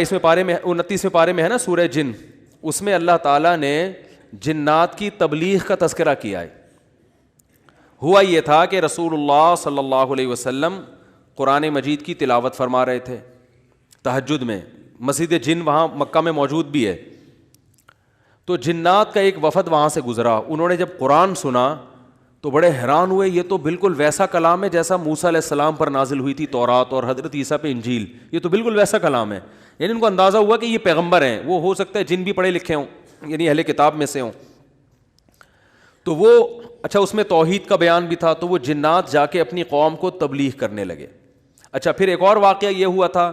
29ویں پارے میں ہے نا سورہ جن, اس میں اللہ تعالیٰ نے جنات کی تبلیغ کا تذکرہ کیا ہے. ہوا یہ تھا کہ رسول اللہ صلی اللہ علیہ وسلم قرآن مجید کی تلاوت فرما رہے تھے تہجد میں, مسجد جن وہاں مکہ میں موجود بھی ہے. تو جنات کا ایک وفد وہاں سے گزرا, انہوں نے جب قرآن سنا تو بڑے حیران ہوئے, یہ تو بالکل ویسا کلام ہے جیسا موسیٰ علیہ السلام پر نازل ہوئی تھی تورات اور حضرت عیسیٰ پہ انجیل, یہ تو بالکل ویسا کلام ہے. یعنی ان کو اندازہ ہوا کہ یہ پیغمبر ہیں, وہ ہو سکتا ہے جن بھی پڑھے لکھے ہوں, یعنی اہل کتاب میں سے ہوں. تو وہ اچھا اس میں توحید کا بیان بھی تھا, تو وہ جنات جا کے اپنی قوم کو تبلیغ کرنے لگے. اچھا پھر ایک اور واقعہ یہ ہوا تھا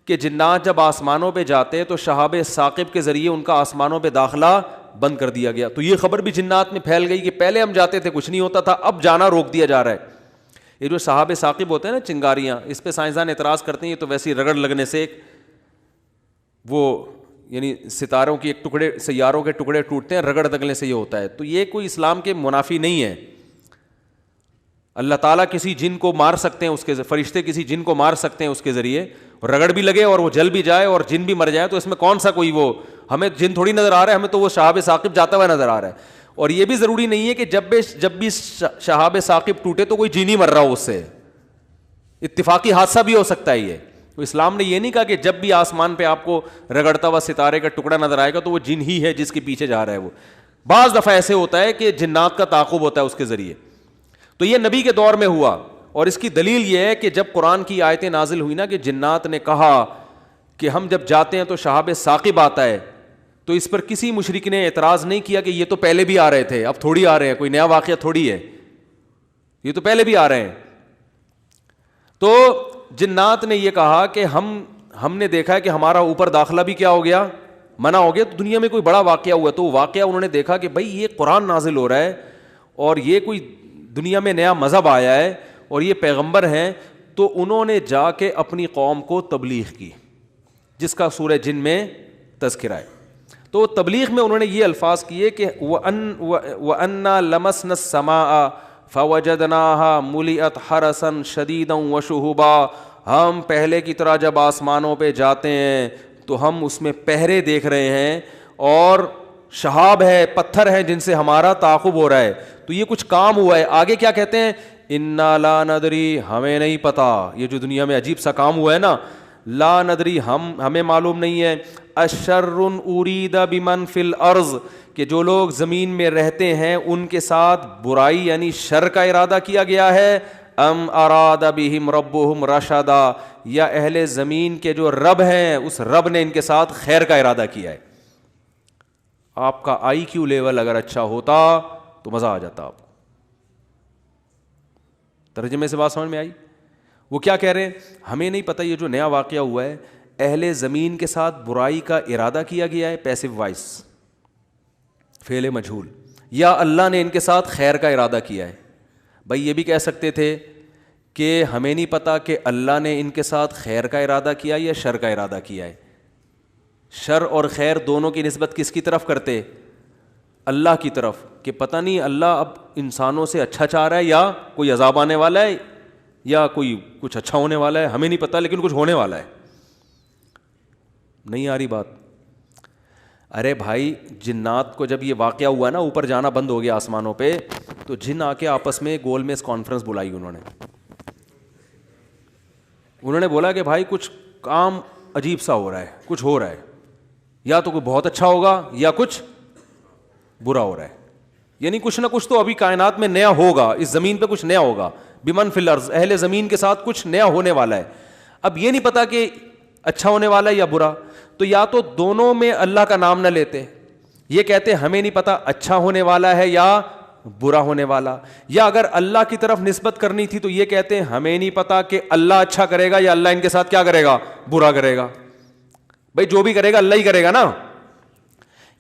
کہ جنات جب آسمانوں پہ جاتے تو شہاب ثاقب کے ذریعے ان کا آسمانوں پہ داخلہ بند کر دیا گیا. تو یہ خبر بھی جنات میں پھیل گئی کہ پہلے ہم جاتے تھے کچھ نہیں ہوتا تھا, اب جانا روک دیا جا رہا ہے. یہ جو شہاب ثاقب ہوتے ہیں نا چنگاریاں, اس پہ سائنسدان اعتراض کرتے ہیں یہ تو ویسی رگڑ لگنے سے وہ یعنی ستاروں کی ایک ٹکڑے, سیاروں کے ٹکڑے ٹوٹتے ہیں, رگڑ دگنے سے یہ ہوتا ہے. تو یہ کوئی اسلام کے منافی نہیں ہے. اللہ تعالیٰ کسی جن کو مار سکتے ہیں, اس کے فرشتے کسی جن کو مار سکتے ہیں اس کے ذریعے, رگڑ بھی لگے اور وہ جل بھی جائے اور جن بھی مر جائے, تو اس میں کون سا کوئی وہ, ہمیں جن تھوڑی نظر آ رہا ہے, ہمیں تو وہ شہاب ثاقب جاتا ہوا نظر آ رہا ہے. اور یہ بھی ضروری نہیں ہے کہ جب بھی شہاب ثاقب ٹوٹے تو کوئی جن ہی مر رہا ہو, اس سے اتفاقی حادثہ بھی ہو سکتا ہے. یہ تو اسلام نے یہ نہیں کہا کہ جب بھی آسمان پہ آپ کو رگڑتا ہوا ستارے کا ٹکڑا نظر آئے گا تو وہ جن ہی ہے جس کے پیچھے جا رہا ہے. وہ بعض دفعہ ایسے ہوتا ہے کہ جنات کا تعاقب ہوتا ہے اس کے ذریعے. تو یہ نبی کے دور میں ہوا, اور اس کی دلیل یہ ہے کہ جب قرآن کی آیتیں نازل ہوئی نا کہ جنات نے کہا کہ ہم جب جاتے ہیں تو شہاب ثاقب آتا ہے, تو اس پر کسی مشرک نے اعتراض نہیں کیا کہ یہ تو پہلے بھی آ رہے تھے, اب تھوڑی آ رہے ہیں, کوئی نیا واقعہ تھوڑی ہے, یہ تو پہلے بھی آ رہے ہیں. تو جنات نے یہ کہا کہ ہم نے دیکھا ہے کہ ہمارا اوپر داخلہ بھی کیا ہو گیا, منع ہو گیا, تو دنیا میں کوئی بڑا واقعہ ہوا. تو واقعہ انہوں نے دیکھا کہ بھائی یہ قرآن نازل ہو رہا ہے اور یہ کوئی دنیا میں نیا مذہب آیا ہے اور یہ پیغمبر ہیں, تو انہوں نے جا کے اپنی قوم کو تبلیغ کی, جس کا سورہ جن میں تذکرہ ہے. تو تبلیغ میں انہوں نے یہ الفاظ کیے کہ وَأَنَّا لَمَسْنَا السَّمَاءَ فَوَجَدْنَاهَا مُلِئَتْ حَرَسًا شَدِيدًا وَشُهُبًا, ہم پہلے کی طرح جب آسمانوں پہ جاتے ہیں تو ہم اس میں پہرے دیکھ رہے ہیں اور شہاب ہے, پتھر ہیں جن سے ہمارا تعاقب ہو رہا ہے. تو یہ کچھ کام ہوا ہے. آگے کیا کہتے ہیں, اِنَّا لَا نَدْرِي, ہمیں نہیں پتا, یہ جو دنیا میں عجیب سا کام ہوا ہے نا, لا ندری, ہمیں معلوم نہیں ہے, اشر ارید بمن فی الارض, کہ جو لوگ زمین میں رہتے ہیں ان کے ساتھ برائی یعنی شر کا ارادہ کیا گیا ہے, ام اراد بہم ربہم رشدا, یا اہل زمین کے جو رب ہیں اس رب نے ان کے ساتھ خیر کا ارادہ کیا ہے. آپ کا آئی کیو لیول اگر اچھا ہوتا تو مزہ آ جاتا آپ کو. ترجمے سے بات سمجھ میں آئی؟ وہ کیا کہہ رہے ہیں, ہمیں نہیں پتہ یہ جو نیا واقعہ ہوا ہے, اہل زمین کے ساتھ برائی کا ارادہ کیا گیا ہے, پیسو وائس, فعل مجہول, یا اللہ نے ان کے ساتھ خیر کا ارادہ کیا ہے. بھائی یہ بھی کہہ سکتے تھے کہ ہمیں نہیں پتہ کہ اللہ نے ان کے ساتھ خیر کا ارادہ کیا یا شر کا ارادہ کیا ہے. شر اور خیر دونوں کی نسبت کس کی طرف کرتے, اللہ کی طرف, کہ پتہ نہیں اللہ اب انسانوں سے اچھا چاہ رہا ہے یا کوئی عذاب آنے والا ہے یا کوئی کچھ اچھا ہونے والا ہے, ہمیں نہیں پتہ لیکن کچھ ہونے والا ہے. نہیں آ رہی بات؟ ارے بھائی جنات کو جب یہ واقعہ ہوا نا, اوپر جانا بند ہو گیا آسمانوں پہ, تو جن آ کے آپس میں گول میز کانفرنس بلائی. انہوں نے بولا کہ بھائی کچھ کام عجیب سا ہو رہا ہے, کچھ ہو رہا ہے, یا تو کوئی بہت اچھا ہوگا یا کچھ برا ہو رہا ہے. یعنی کچھ نہ کچھ تو ابھی کائنات میں نیا ہوگا, اس زمین پہ کچھ نیا ہوگا, بمن فی الارض, اہل زمین کے ساتھ کچھ نیا ہونے والا ہے. اب یہ نہیں پتا کہ اچھا ہونے والا ہے یا برا, تو یا تو دونوں میں اللہ کا نام نہ لیتے, یہ کہتے ہمیں نہیں پتا اچھا ہونے والا ہے یا برا ہونے والا, یا اگر اللہ کی طرف نسبت کرنی تھی تو یہ کہتے ہمیں نہیں پتا کہ اللہ اچھا کرے گا یا اللہ ان کے ساتھ کیا کرے گا, برا کرے گا. بھائی جو بھی کرے گا اللہ ہی کرے گا نا.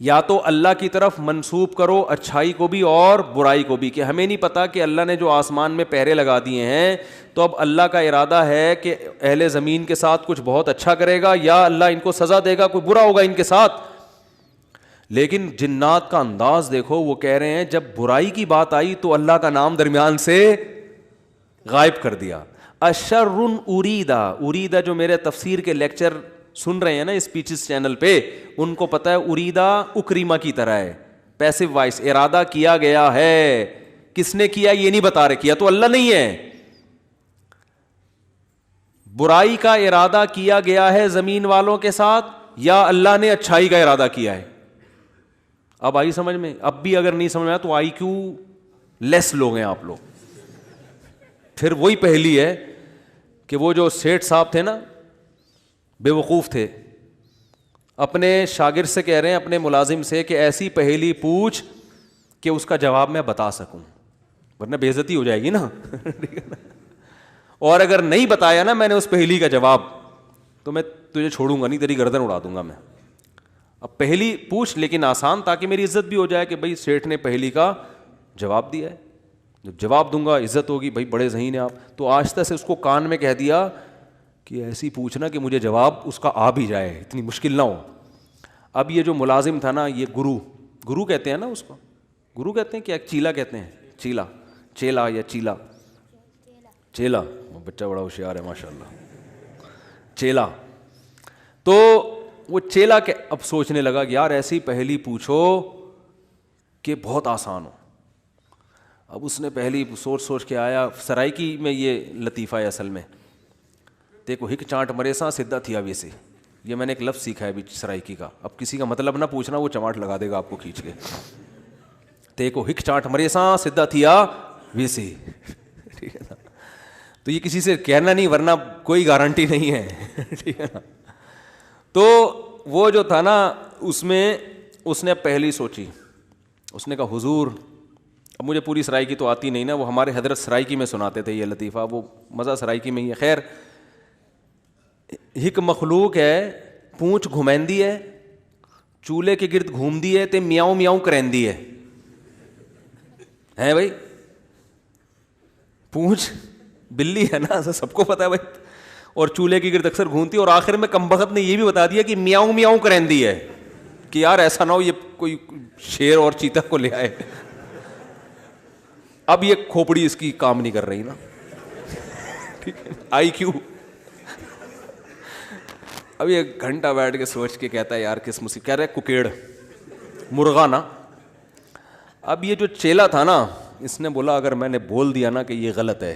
یا تو اللہ کی طرف منسوب کرو اچھائی کو بھی اور برائی کو بھی, کہ ہمیں نہیں پتا کہ اللہ نے جو آسمان میں پہرے لگا دیے ہیں تو اب اللہ کا ارادہ ہے کہ اہل زمین کے ساتھ کچھ بہت اچھا کرے گا یا اللہ ان کو سزا دے گا, کوئی برا ہوگا ان کے ساتھ. لیکن جنات کا انداز دیکھو, وہ کہہ رہے ہیں جب برائی کی بات آئی تو اللہ کا نام درمیان سے غائب کر دیا. اشر اریدا, اریدا جو میرے تفسیر کے لیکچر سن رہے ہیں نا اسپیچز چینل پہ, ان کو پتہ ہے اریدا اکریما کی طرح ہے, پیسو وائس, ارادہ کیا گیا ہے. کس نے کیا یہ نہیں بتا رہے, کیا تو اللہ نہیں ہے. برائی کا ارادہ کیا گیا ہے زمین والوں کے ساتھ, یا اللہ نے اچھائی کا ارادہ کیا ہے؟ اب آئی سمجھ میں؟ اب بھی اگر نہیں سمجھ میں آیا تو آئی کیو لیس لوگ ہیں آپ لوگ. پھر وہی پہلی ہے کہ وہ جو سیٹھ صاحب تھے نا, بے وقوف تھے, اپنے شاگرد سے کہہ رہے ہیں, اپنے ملازم سے, کہ ایسی پہیلی پوچھ کہ اس کا جواب میں بتا سکوں, ورنہ بے عزتی ہو جائے گی نا. اور اگر نہیں بتایا نا میں نے اس پہیلی کا جواب, تو میں تجھے چھوڑوں گا نہیں, تیری گردن اڑا دوں گا میں. اب پہلی پوچھ لیکن آسان, تاکہ میری عزت بھی ہو جائے کہ بھائی سیٹھ نے پہلی کا جواب دیا ہے. جب جواب دوں گا عزت ہوگی, بھائی بڑے ذہین ہیں آپ. تو آہستہ سے اس کو کان میں کہہ دیا کہ ایسی پوچھنا کہ مجھے جواب اس کا آ بھی جائے, اتنی مشکل نہ ہو. اب یہ جو ملازم تھا نا, یہ گرو کہتے ہیں نا اس کو, گرو کہتے ہیں کہ چیلا کہتے ہیں, چیلا یا چیلا, بچہ بڑا ہوشیار ہے ماشاء اللہ, چیلا. تو وہ چیلا کے اب سوچنے لگا کہ یار ایسی پہلی پوچھو کہ بہت آسان ہو. اب اس نے پہلی سوچ کے آیا. سرائکی میں یہ لطیفہ ہے اصل میں, دیکھو ہک چانٹ مرے سا سدھا تھیا ویسے, یہ میں نے ایک لفظ سیکھا ہے ابھی سرائکی کا. اب کسی کا مطلب نہ پوچھنا, وہ چماٹ لگا دے گا آپ کو کھینچ کے. دیکھو ہک چانٹ مرے سا سدھا تھیا ویسے, ٹھیک ہے نا. تو یہ کسی سے کہنا نہیں, ورنہ کوئی گارنٹی نہیں ہے, ٹھیک ہے نا. تو وہ جو تھا نا, اس میں اس نے پہلی سوچی, اس نے کہا حضور, اب مجھے پوری سرائکی تو آتی نہیں نا, وہ ہمارے حضرت سرائکی میں سناتے تھے یہ لطیفہ, وہ مزہ سرائکی میں ہی ہے. خیر, ہک مخلوق ہے, پونچھ گھمیندی ہے, چولہے کے گرد گھومدی ہے تے میاؤں میاؤں کریندی ہے بھائی. پونچھ بلی ہے نا, سب کو پتا ہے بھائی, اور چولہے کے گرد اکثر گھومتی ہے, اور آخر میں کمبخت نے یہ بھی بتا دیا کہ میاؤں میاؤں کریندی ہے, کہ یار ایسا نہ ہو یہ کوئی شیر اور چیتا کو لے آئے. اب یہ کھوپڑی اس کی کام نہیں کر رہی نا, ٹھیک ہے, آئی کیو. اب یہ گھنٹہ بیٹھ کے سوچ کے کہتا ہے یار کس مصیبت, کہہ رہے ککیڑ مرغا نا. اب یہ جو چیلا تھا نا, اس نے بولا اگر میں نے بول دیا نا کہ یہ غلط ہے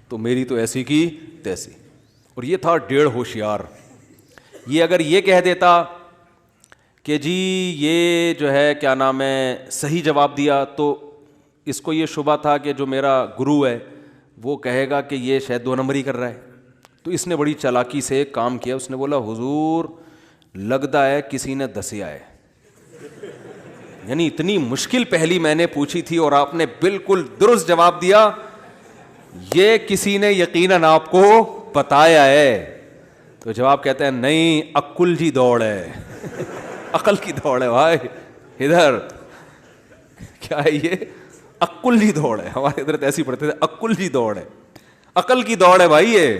تو میری تو ایسی کی تیسی. اور یہ تھا ڈیڑھ ہوشیار. یہ اگر یہ کہہ دیتا کہ جی یہ جو ہے کیا نام ہے صحیح جواب دیا, تو اس کو یہ شبہ تھا کہ جو میرا گرو ہے وہ کہے گا کہ یہ شاید 2 نمبری کر رہا ہے. تو اس نے بڑی چالاکی سے ایک کام کیا, اس نے بولا حضور لگتا ہے کسی نے دسیا ہے, یعنی اتنی مشکل پہلی میں نے پوچھی تھی اور آپ نے بالکل درست جواب دیا, یہ کسی نے یقیناً آپ کو بتایا ہے. تو جواب کہتے ہیں نہیں, عقل جی دوڑ ہے, عقل کی دوڑ ہے بھائی, ادھر کیا ہے یہ عقل جی دوڑ ہے. ہمارے ادھر ایسی پڑھتے تھے, عقل جی دوڑ ہے, عقل کی دوڑ ہے بھائی یہ.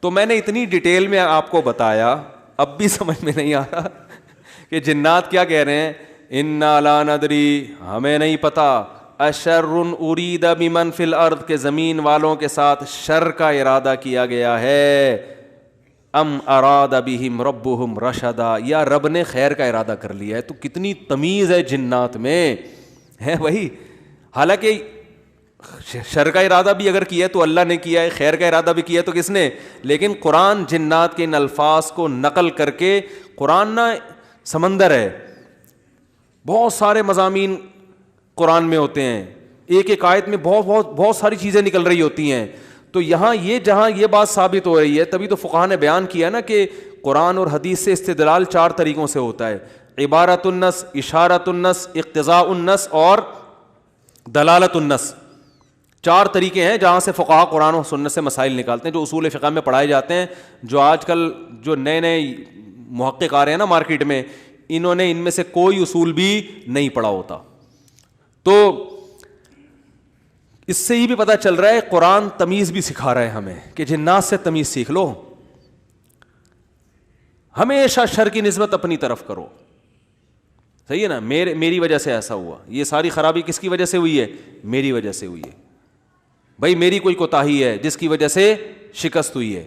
تو میں نے اتنی ڈیٹیل میں آپ کو بتایا, اب بھی سمجھ میں نہیں آ رہا کہ جنات کیا کہہ رہے ہیں, انا لا ندری, ہمیں نہیں پتا, اشر ارید بمن فی الارض, کے زمین والوں کے ساتھ شر کا ارادہ کیا گیا ہے, ام اراد بہم ربہم رشدا, یا رب نے خیر کا ارادہ کر لیا ہے. تو کتنی تمیز ہے جنات میں ہے بھائی. حالانکہ شر کا ارادہ بھی اگر کیا ہے تو اللہ نے کیا ہے, خیر کا ارادہ بھی کیا ہے تو کس نے, لیکن قرآن جنات کے ان الفاظ کو نقل کر کے, قرآن نا سمندر ہے, بہت سارے مضامین قرآن میں ہوتے ہیں, ایک ایک آیت میں بہت ساری چیزیں نکل رہی ہوتی ہیں. تو یہاں یہ جہاں یہ بات ثابت ہو رہی ہے, تبھی تو فقہاء نے بیان کیا نا کہ قرآن اور حدیث سے استدلال 4 طریقوں سے ہوتا ہے, عبارت النص, اشارت النص, اقتضاء النص اور دلالت النص. 4 طریقے ہیں جہاں سے فقہاء قرآن و سنت سے مسائل نکالتے ہیں, جو اصول فقہ میں پڑھائے جاتے ہیں. جو آج کل جو نئے محقق آ رہے ہیں نا مارکیٹ میں, انہوں نے ان میں سے کوئی اصول بھی نہیں پڑھا ہوتا. تو اس سے یہ بھی پتہ چل رہا ہے قرآن تمیز بھی سکھا رہا ہے ہمیں کہ جنات سے تمیز سیکھ لو, ہمیشہ شر کی نسبت اپنی طرف کرو. صحیح ہے نا, میری وجہ سے ایسا ہوا, یہ ساری خرابی کس کی وجہ سے ہوئی ہے, میری وجہ سے ہوئی ہے بھائی, میری کوئی کوتاہی ہے جس کی وجہ سے شکست ہوئی ہے.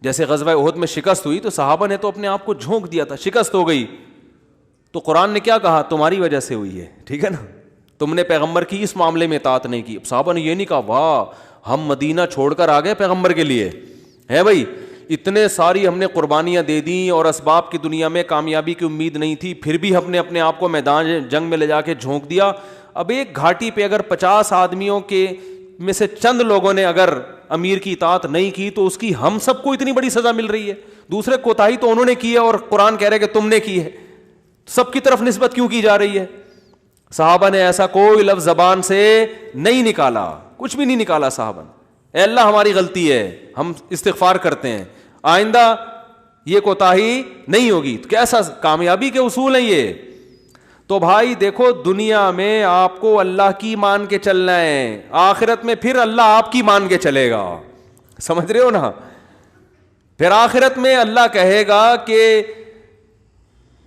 جیسے غزوہ احد میں شکست ہوئی تو صحابہ نے تو اپنے آپ کو جھونک دیا تھا, شکست ہو گئی تو قرآن نے کیا کہا, تمہاری وجہ سے ہوئی ہے, ٹھیک ہے نا, تم نے پیغمبر کی اس معاملے میں اطاعت نہیں کی. صحابہ نے یہ نہیں کہا واہ ہم مدینہ چھوڑ کر آ گئے پیغمبر کے لیے, ہے بھائی اتنے ساری ہم نے قربانیاں دے دیں اور اسباب کی دنیا میں کامیابی کی امید نہیں تھی, پھر بھی ہم نے اپنے آپ کو میدان جنگ میں لے جا کے جھونک دیا. اب ایک گھاٹی پہ اگر 50 آدمیوں کے میں سے چند لوگوں نے اگر امیر کی اطاعت نہیں کی تو اس کی ہم سب کو اتنی بڑی سزا مل رہی ہے. دوسرے کوتاہی تو انہوں نے کی ہے اور قرآن کہہ رہے کہ تم نے کی ہے, سب کی طرف نسبت کیوں کی جا رہی ہے؟ صحابہ نے ایسا کوئی لفظ زبان سے نہیں نکالا, کچھ بھی نہیں نکالا صحابہ نے, اے اللہ ہماری غلطی ہے, ہم استغفار کرتے ہیں, آئندہ یہ کوتاہی نہیں ہوگی. تو کیسا کامیابی کے اصول ہیں یہ. تو بھائی دیکھو دنیا میں آپ کو اللہ کی مان کے چلنا ہے, آخرت میں پھر اللہ آپ کی مان کے چلے گا, سمجھ رہے ہو نا. پھر آخرت میں اللہ کہے گا کہ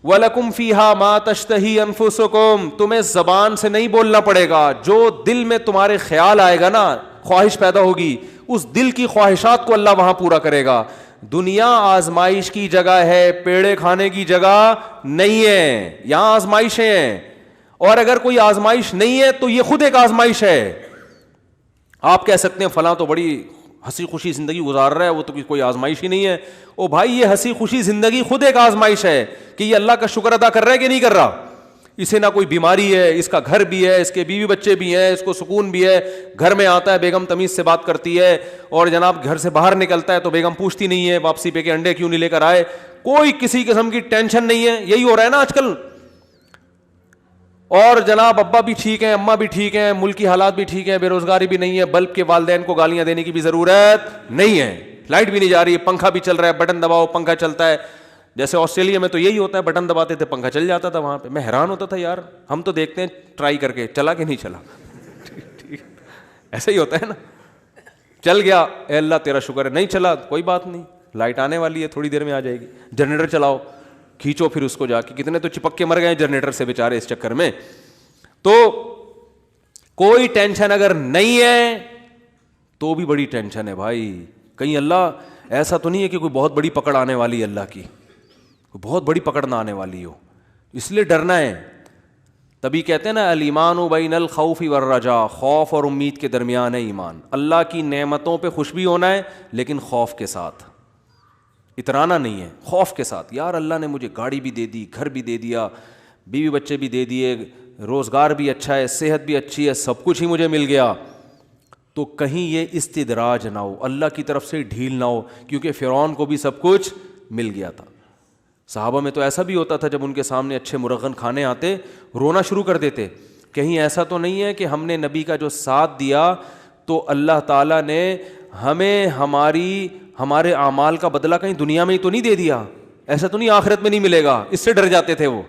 وَلَكُمْ فِيهَا مَا تَشْتَهِي أَنفُسُكُمْ, تمہیں زبان سے نہیں بولنا پڑے گا, جو دل میں تمہارے خیال آئے گا نا, خواہش پیدا ہوگی, اس دل کی خواہشات کو اللہ وہاں پورا کرے گا. دنیا آزمائش کی جگہ ہے, پیڑے کھانے کی جگہ نہیں ہے, یہاں آزمائشیں ہیں, اور اگر کوئی آزمائش نہیں ہے تو یہ خود ایک آزمائش ہے. آپ کہہ سکتے ہیں فلاں تو بڑی ہنسی خوشی زندگی گزار رہا ہے, وہ تو کوئی آزمائش ہی نہیں ہے. او بھائی یہ ہنسی خوشی زندگی خود ایک آزمائش ہے کہ یہ اللہ کا شکر ادا کر رہا ہے کہ نہیں کر رہا. اسے نہ کوئی بیماری ہے, اس کا گھر بھی ہے, اس کے بیوی بچے بھی ہیں, اس کو سکون بھی ہے, گھر میں آتا ہے بیگم تمیز سے بات کرتی ہے, اور جناب گھر سے باہر نکلتا ہے تو بیگم پوچھتی نہیں ہے واپسی پہ کہ انڈے کیوں نہیں لے کر آئے, کوئی کسی قسم کی ٹینشن نہیں ہے. یہی ہو رہا ہے نا آج کل. اور جناب ابا بھی ٹھیک ہیں, اماں بھی ٹھیک ہیں, ملک کی حالات بھی ٹھیک ہیں, بے روزگاری بھی نہیں ہے, بلب کے والدین کو گالیاں دینے کی بھی ضرورت نہیں ہے, لائٹ بھی نہیں جا رہی ہے, پنکھا بھی چل رہا ہے, بٹن دباؤ پنکھا چلتا ہے. جیسے آسٹریلیا میں تو یہی ہوتا ہے, بٹن دباتے تھے پنکھا چل جاتا تھا. وہاں پہ میں حیران ہوتا تھا, یار ہم تو دیکھتے ہیں ٹرائی کر کے, چلا کہ نہیں چلا, ایسا ہی ہوتا ہے نا. چل گیا, اے اللہ تیرا شکر ہے, نہیں چلا کوئی بات نہیں, لائٹ آنے والی ہے تھوڑی دیر میں آ جائے گی. جنریٹر چلاؤ, کھینچو پھر اس کو جا کے, کتنے تو چپک کے مر گئے جنریٹر سے بیچارے اس چکر میں. تو کوئی ٹینشن اگر نہیں ہے تو بھی بڑی ٹینشن ہے بھائی. کہیں اللہ ایسا تو نہیں ہے کہ کوئی بہت بڑی پکڑ آنے والی ہے, اللہ کی بہت بڑی پکڑ نہ آنے والی ہو, اس لیے ڈرنا ہے. تبھی کہتے ہیں نا الایمان بین الخوف والرجاء, خوف اور امید کے درمیان ہے ایمان. اللہ کی نعمتوں پہ خوش بھی ہونا ہے لیکن خوف کے ساتھ, اترانا نہیں ہے, خوف کے ساتھ. یار اللہ نے مجھے گاڑی بھی دے دی, گھر بھی دے دیا, بیوی بچے بھی دے دیے, روزگار بھی اچھا ہے, صحت بھی اچھی ہے, سب کچھ ہی مجھے مل گیا. تو کہیں یہ استدراج نہ ہو, اللہ کی طرف سے ڈھیل نہ ہو, کیونکہ فرعون کو بھی سب کچھ مل گیا تھا. صحابہ میں تو ایسا بھی ہوتا تھا جب ان کے سامنے اچھے مرغن کھانے آتے رونا شروع کر دیتے. کہیں ایسا تو نہیں ہے کہ ہم نے نبی کا جو ساتھ دیا تو اللہ تعالیٰ نے ہمیں ہمارے اعمال کا بدلہ کہیں دنیا میں ہی تو نہیں دے دیا, ایسا تو نہیں آخرت میں نہیں ملے گا, اس سے ڈر جاتے تھے وہ.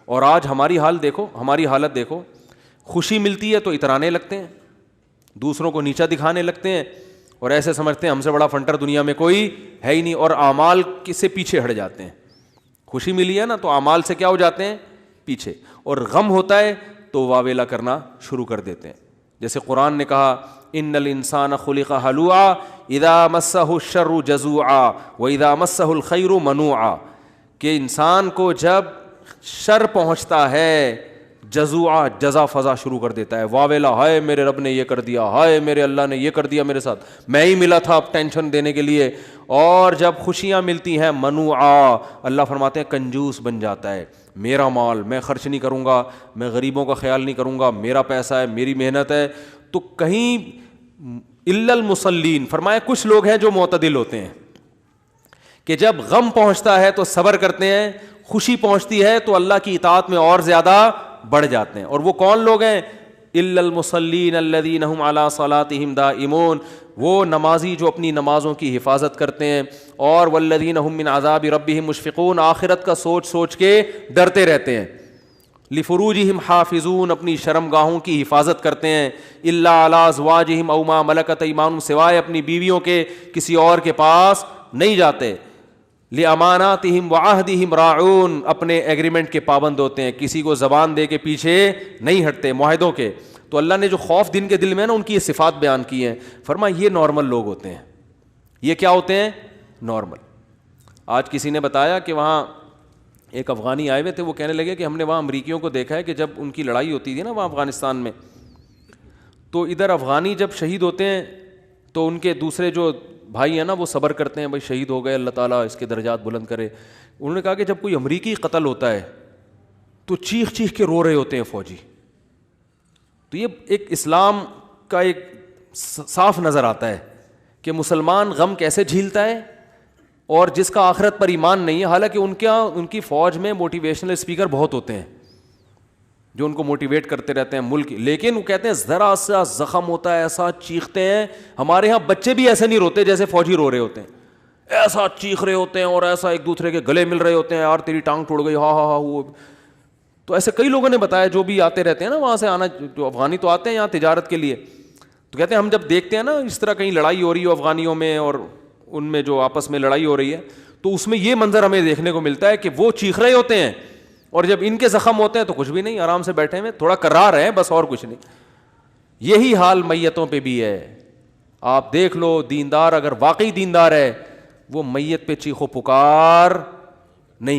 اور آج ہماری حالت دیکھو, خوشی ملتی ہے تو اترانے لگتے ہیں, دوسروں کو نیچا دکھانے لگتے ہیں, اور ایسے سمجھتے ہیں ہم سے بڑا فنٹر دنیا میں کوئی ہے ہی نہیں, اور اعمال سے پیچھے ہٹ جاتے ہیں. خوشی ملی ہے نا تو اعمال سے کیا ہو جاتے ہیں پیچھے, اور غم ہوتا ہے تو واویلا کرنا شروع کر دیتے ہیں. جیسے قرآن نے کہا ان الانسان خلق ہلوعا اذا مسہ الشر جزوعا واذا مسہ الخیر منوعا, کہ انسان کو جب شر پہنچتا ہے جزوعا, جزا فضا شروع کر دیتا ہے, واویلا, ہائے میرے رب نے یہ کر دیا, ہائے میرے اللہ نے یہ کر دیا میرے ساتھ, میں ہی ملا تھا اب ٹینشن دینے کے لیے. اور جب خوشیاں ملتی ہیں منوعا, اللہ فرماتے ہیں کنجوس بن جاتا ہے, میرا مال میں خرچ نہیں کروں گا, میں غریبوں کا خیال نہیں کروں گا, میرا پیسہ ہے, میری محنت ہے. تو کہیں الا المصلین فرمایا کچھ لوگ ہیں جو معتدل ہوتے ہیں کہ جب غم پہنچتا ہے تو صبر کرتے ہیں, خوشی پہنچتی ہے تو اللہ کی اطاعت میں اور زیادہ بڑھ جاتے ہیں. اور وہ کون لوگ ہیں؟ الا المصلین الذین هم علی صلاتهم دائمون, وہ نمازی جو اپنی نمازوں کی حفاظت کرتے ہیں. اور والذین هم من عذاب ربهم مشفقون, آخرت کا سوچ کے ڈرتے رہتے ہیں. لفروجہم حافظون, اپنی شرمگاہوں کی حفاظت کرتے ہیں. الا علی ازواجہم او ما ملکت ایمانہم, سوائے اپنی بیویوں کے کسی اور کے پاس نہیں جاتے. لاماناتہم وعہدہم راعون, اپنے ایگریمنٹ کے پابند ہوتے ہیں, کسی کو زبان دے کے پیچھے نہیں ہٹتے معاہدوں کے. تو اللہ نے جو خوف دن کے دل میں نا ان کی یہ صفات بیان کی ہیں, فرمایا یہ نارمل لوگ ہوتے ہیں, یہ کیا ہوتے ہیں؟ نارمل. آج کسی نے بتایا کہ وہاں ایک افغانی آئے ہوئے تھے, وہ کہنے لگے کہ ہم نے وہاں امریکیوں کو دیکھا ہے کہ جب ان کی لڑائی ہوتی تھی نا وہاں افغانستان میں, تو ادھر افغانی جب شہید ہوتے ہیں تو ان کے دوسرے جو بھائی ہیں نا وہ صبر کرتے ہیں, بھائی شہید ہو گئے, اللہ تعالیٰ اس کے درجات بلند کرے. انہوں نے کہا کہ جب کوئی امریکی قتل ہوتا ہے تو چیخ چیخ کے رو رہے ہوتے ہیں فوجی. تو یہ ایک اسلام کا ایک صاف نظر آتا ہے کہ مسلمان غم کیسے جھیلتا ہے, اور جس کا آخرت پر ایمان نہیں ہے. حالانکہ ان کی فوج میں موٹیویشنل اسپیکر بہت ہوتے ہیں جو ان کو موٹیویٹ کرتے رہتے ہیں ملک, لیکن وہ کہتے ہیں ذرا سا زخم ہوتا ہے ایسا چیختے ہیں. ہمارے یہاں بچے بھی ایسے نہیں روتے جیسے فوجی رو رہے ہوتے ہیں, ایسا چیخ رہے ہوتے ہیں اور ایسا ایک دوسرے کے گلے مل رہے ہوتے ہیں, یار تیری ٹانگ ٹوٹ گئی, ہاں ہاں ہاں. وہ تو ایسے کئی لوگوں نے بتایا جو بھی آتے رہتے ہیں نا وہاں سے آنا, جو افغانی تو آتے ہیں یہاں تجارت کے لیے, تو کہتے ہیں ہم جب دیکھتے ہیں نا اس طرح کہیں لڑائی ہو رہی ہو افغانیوں میں اور ان میں جو آپس میں لڑائی ہو رہی ہے, تو اس میں یہ منظر ہمیں دیکھنے کو ملتا ہے کہ وہ چیخ رہے ہوتے ہیں اور جب ان کے زخم ہوتے ہیں تو کچھ بھی نہیں, آرام سے بیٹھے ہوئے تھوڑا کرار ہے بس, اور کچھ نہیں. یہی حال میتوں پہ بھی ہے. آپ دیکھ لو, دیندار اگر واقعی دیندار ہے وہ میت پہ چیخو پکار